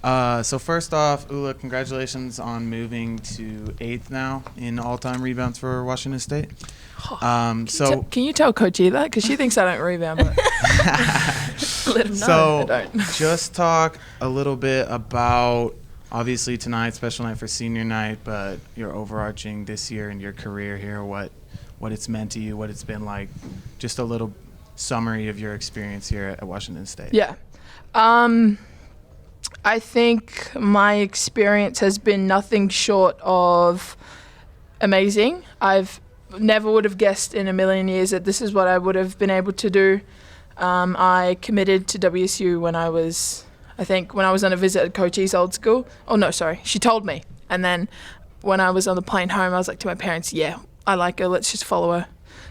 So first off, Ula, congratulations on moving to 8th now in all-time rebounds for Washington State. Can you tell Coach E that? Because she thinks I don't rebound. But let him know I don't. Just talk a little bit about, obviously tonight, special night for senior night, but your overarching this year and your career here, what it's meant to you, what it's been like, just a little summary of your experience here at Washington State. Yeah. I think my experience has been nothing short of amazing. I've never would have guessed in a million years that this is what I would have been able to do. I committed to WSU when I was on a visit at Coach E's old school. Oh, no, sorry. She told me. And then when I was on the plane home, I was like to my parents, yeah, I like her. Let's just follow her.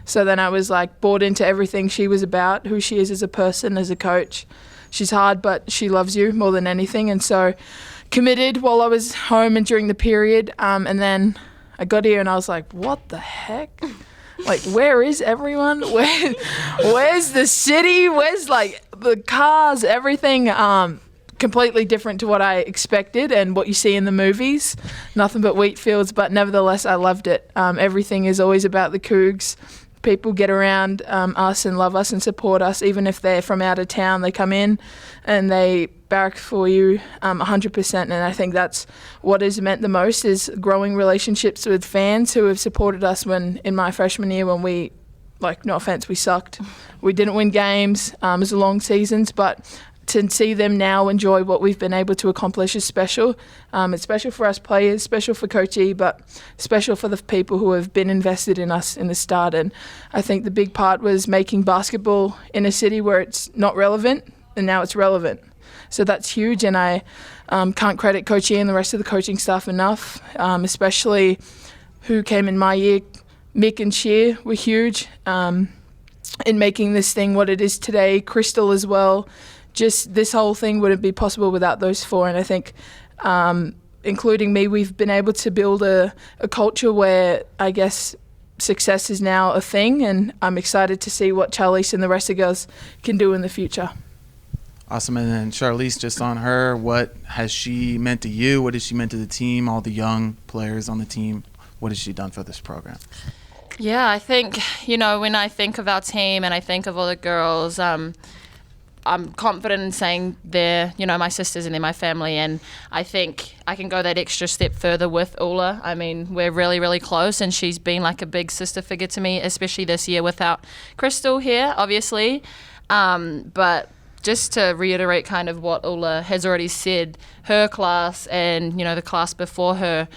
So then I was like bought into everything she was about, who she is as a person, as a coach. She's hard, but she loves you more than anything. And so committed while I was home and during the period. And then I got here and I was like, what the heck? Like, where is everyone? Where's the city? Where's like the cars, everything? Completely different to what I expected and what you see in the movies. Nothing but wheat fields, but nevertheless, I loved it. Everything is always about the Cougs. People get around us and love us and support us, even if they're from out of town. They come in and they barrack for you 100%. And I think that's what has meant the most, is growing relationships with fans who have supported us when, in my freshman year, when we, like, no offense, we sucked. We didn't win games. It was long seasons, but to see them now enjoy what we've been able to accomplish is special. It's special for us players, special for Coach E, but special for the people who have been invested in us in the start. And I think the big part was making basketball in a city where it's not relevant, and now it's relevant. So that's huge, and I can't credit Coach E and the rest of the coaching staff enough, especially who came in my year. Mick and Sheer were huge in making this thing what it is today. Crystal as well. Just this whole thing wouldn't be possible without those four. And I think, including me, we've been able to build a culture where I guess success is now a thing. And I'm excited to see what Charlisse and the rest of the girls can do in the future. Awesome. And then Charlisse, just on her, what has she meant to you? What has she meant to the team, all the young players on the team? What has she done for this program? Yeah, I think, when I think of our team and I think of all the girls, I'm confident in saying they're, my sisters and they're my family, and I think I can go that extra step further with Ula. I mean, we're really, really close, and she's been like a big sister figure to me, especially this year without Crystal here, obviously. But just to reiterate kind of what Ula has already said, her class and, the class before her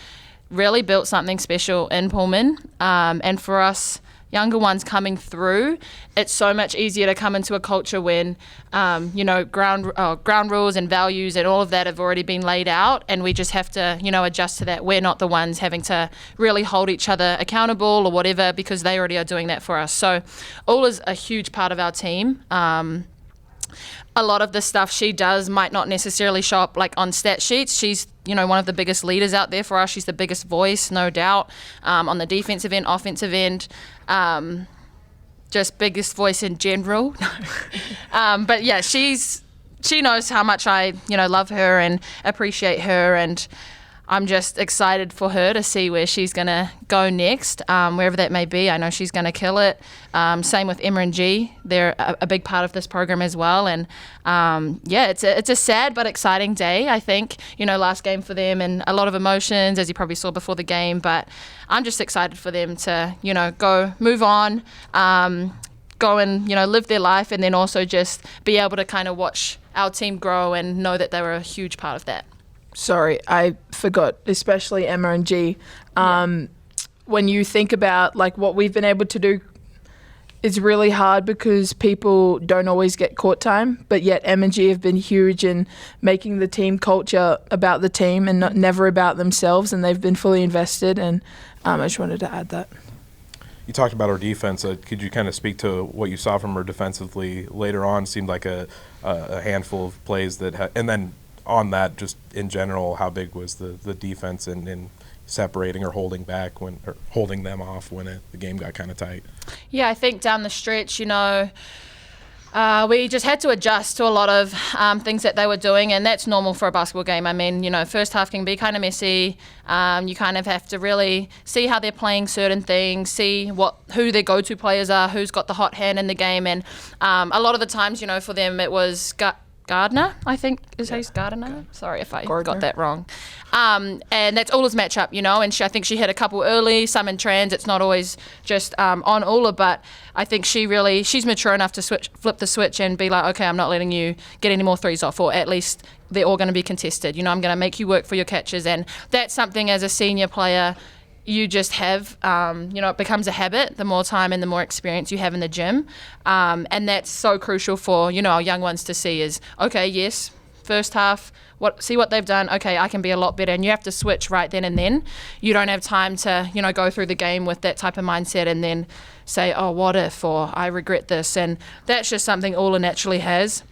really built something special in Pullman. And for us younger ones coming through, it's so much easier to come into a culture when, ground rules and values and all of that have already been laid out, and we just have to, adjust to that. We're not the ones having to really hold each other accountable or whatever, because they already are doing that for us. So Ola's a huge part of our team. A lot of the stuff she does might not necessarily show up like on stat sheets. She's, one of the biggest leaders out there for us. She's the biggest voice, no doubt, on the defensive end, offensive end, just biggest voice in general. But yeah, she knows how much I, love her and appreciate her, and I'm just excited for her to see where she's going to go next, wherever that may be. I know she's going to kill it. Same with Emma and G. They're a big part of this program as well. And, it's a sad but exciting day, I think. Last game for them, and a lot of emotions, as you probably saw before the game. But I'm just excited for them to, go move on, go and, live their life, and then also just be able to kind of watch our team grow and know that they were a huge part of that. Sorry, I forgot, especially Emma and G. When you think about like what we've been able to do, it's really hard because people don't always get court time, but yet Emma and G have been huge in making the team culture about the team and never about themselves, and they've been fully invested, and I just wanted to add that. You talked about our defense. Could you kind of speak to what you saw from her defensively later on? Seemed like a handful of plays that and then on that, just in general, how big was the defense in separating or holding back or holding them off when the game got kind of tight? Yeah, I think down the stretch, We just had to adjust to a lot of things that they were doing, and that's normal for a basketball game. I mean, first half can be kind of messy. You kind of have to really see how they're playing certain things, see who their go-to players are, who's got the hot hand in the game, and a lot of the times, for them it was Gardner, I think is how he's Gardner. Sorry if I got that wrong. And that's Ula's matchup, and I think she hit a couple early, some in trans. It's not always just on Ula, but I think she's mature enough to flip the switch and be like, okay, I'm not letting you get any more threes off, or at least they're all going to be contested. I'm going to make you work for your catches, and that's something as a senior player you just have, it becomes a habit the more time and the more experience you have in the gym. And that's so crucial for, our young ones to see is, okay, yes, first half, see what they've done. Okay, I can be a lot better. And you have to switch right then and then. You don't have time to, go through the game with that type of mindset and then say, oh, what if, or I regret this. And that's just something Ula naturally has.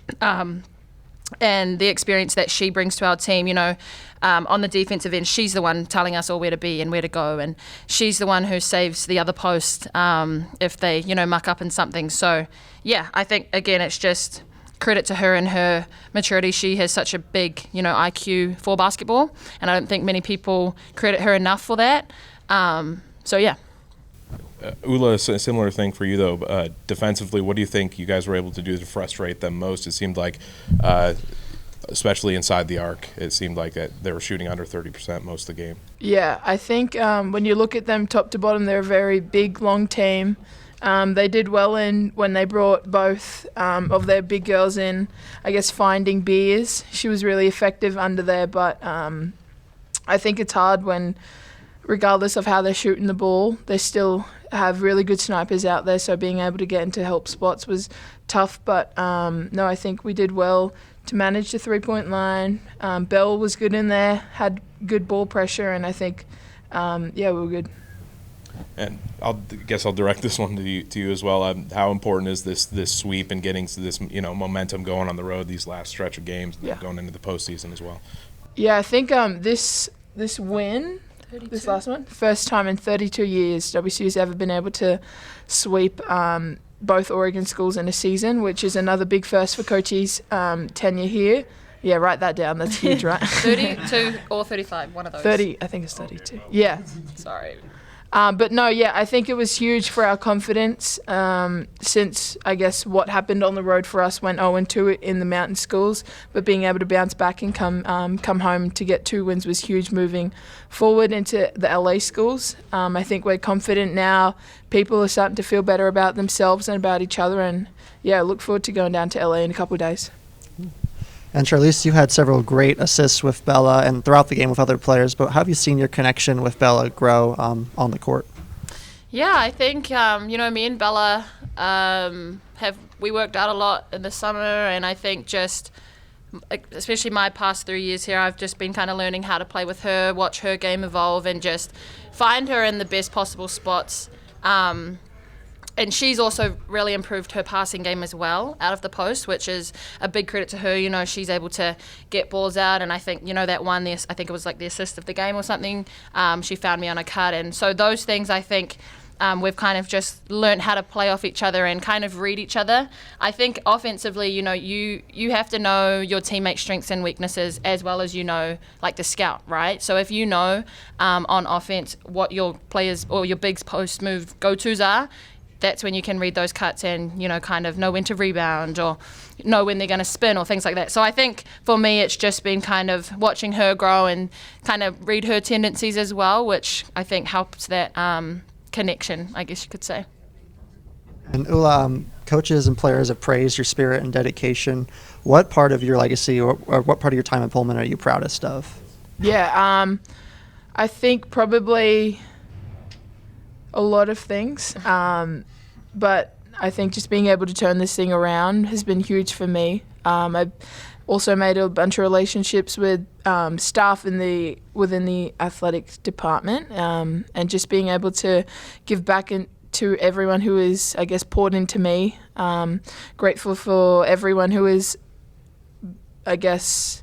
And the experience that she brings to our team, on the defensive end, she's the one telling us all where to be and where to go, and she's the one who saves the other post if they, muck up in something. So, yeah, I think, again, it's just credit to her and her maturity. She has such a big, IQ for basketball, and I don't think many people credit her enough for that. So, yeah. Ula, a similar thing for you, though. Defensively, what do you think you guys were able to do to frustrate them most? It seemed like, especially inside the arc, it seemed like that they were shooting under 30% most of the game. Yeah, I think when you look at them top to bottom, they're a very big, long team. They did well when they brought both of their big girls in, I guess, finding Beers. She was really effective under there, but I think it's hard when, regardless of how they're shooting the ball, they still have really good snipers out there, so being able to get into help spots was tough. But no, I think we did well to manage the three-point line. Bell was good in there, had good ball pressure, and I think, we were good. And I guess I'll direct this one to you as well. How important is this sweep and getting to this momentum going on the road these last stretch of games and going into the postseason as well? Yeah, I think this win, 32? This last one, first time in 32 years WSU's ever been able to sweep both Oregon schools in a season, which is another big first for Coach's tenure here. Yeah, write that down. That's huge, right? 32 or 35, one of those. 30, I think it's 32. Yeah. Sorry. But no, yeah, I think it was huge for our confidence since, I guess, what happened on the road for us went 0-2 in the mountain schools. But being able to bounce back and come home to get 2 wins was huge moving forward into the LA schools. I think we're confident now. People are starting to feel better about themselves and about each other. And, yeah, look forward to going down to LA in a couple of days. And Charlisse, you had several great assists with Bella and throughout the game with other players, but how have you seen your connection with Bella grow on the court? Yeah, I think, me and Bella we worked out a lot in the summer, and I think just, especially my past 3 years here, I've just been kind of learning how to play with her, watch her game evolve, and just find her in the best possible spots. And she's also really improved her passing game as well out of the post, which is a big credit to her. She's able to get balls out, and I think, that one, I think it was like the assist of the game or something. She found me on a cut, and so those things, I think, we've kind of just learned how to play off each other and kind of read each other. I think offensively, you have to know your teammates' strengths and weaknesses as well as like the scout, right? So if on offense what your players or your bigs post move go-tos are, that's when you can read those cuts and, kind of know when to rebound or know when they're going to spin or things like that. So I think for me, it's just been kind of watching her grow and kind of read her tendencies as well, which I think helps that connection, I guess you could say. And Ula, coaches and players have praised your spirit and dedication. What part of your legacy or what part of your time at Pullman are you proudest of? Yeah, I think probably a lot of things, but I think just being able to turn this thing around has been huge for me. I've also made a bunch of relationships with staff within the athletic department, and just being able to give back to everyone who is, I guess, poured into me. Grateful for everyone who is, I guess,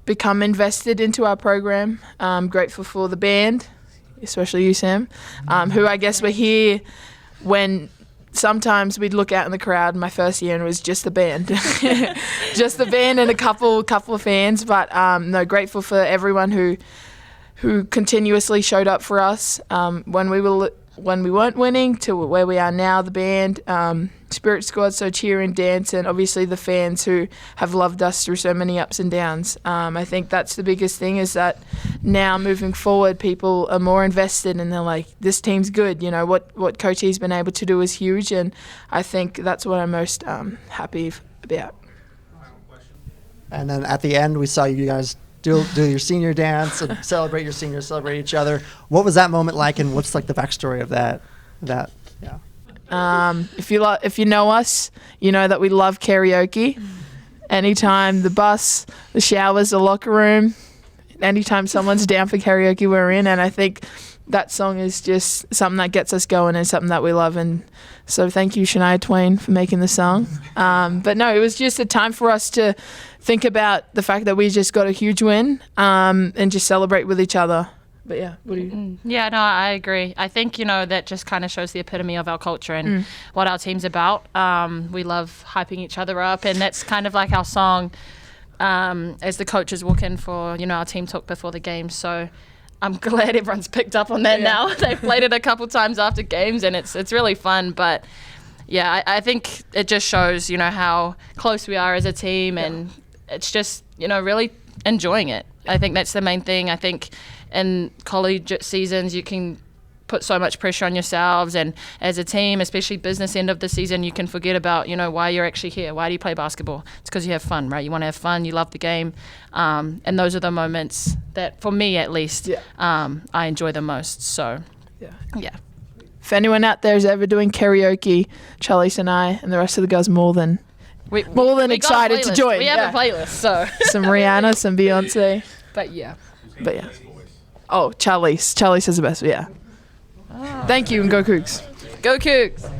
become invested into our program. Grateful for the band, especially you, Sam, who I guess were here when sometimes we'd look out in the crowd. My first year and it was just the band, just the band and a couple of fans. But no, grateful for everyone who continuously showed up for us when we weren't winning to where we are now. The band, Spirit Squad, so cheer and dance, and obviously the fans who have loved us through so many ups and downs. I think that's the biggest thing, is that now moving forward, people are more invested and they're like, this team's good. You know, what Coach E's been able to do is huge, and I think that's what I'm most happy about. And then at the end, we saw you guys do your senior dance and celebrate your seniors, celebrate each other. What was that moment like, and what's like the backstory of that? Yeah. If you know us, you know that we love karaoke. Anytime the bus, the showers, the locker room, anytime someone's down for karaoke, we're in. And I think that song is just something that gets us going and something that we love. And so thank you, Shania Twain, for making the song. But no, it was just a time for us to think about the fact that we just got a huge win and just celebrate with each other. But yeah, what do you? Yeah, no, I agree. I think, that just kind of shows the epitome of our culture and what our team's about. We love hyping each other up, and that's kind of like our song as the coaches walk in for, our team talk before the game. So I'm glad everyone's picked up on that now. They've played it a couple times after games, and it's really fun. But yeah, I think it just shows, how close we are as a team, and it's just, really enjoying it. I think that's the main thing. I think in college seasons, you can put so much pressure on yourselves, and as a team, especially business end of the season, you can forget about, why you're actually here. Why do you play basketball? It's because you have fun, right? You want to have fun, you love the game, and those are the moments that, for me at least, I enjoy the most. So, yeah. If anyone out there is ever doing karaoke, Charlisse and I and the rest of the guys more than excited to join. We have a playlist, so some Rihanna, some Beyonce. But yeah. Oh, Charlisse. Charlisse is the best. Yeah. Thank you, and go Cougs. Go Cougs.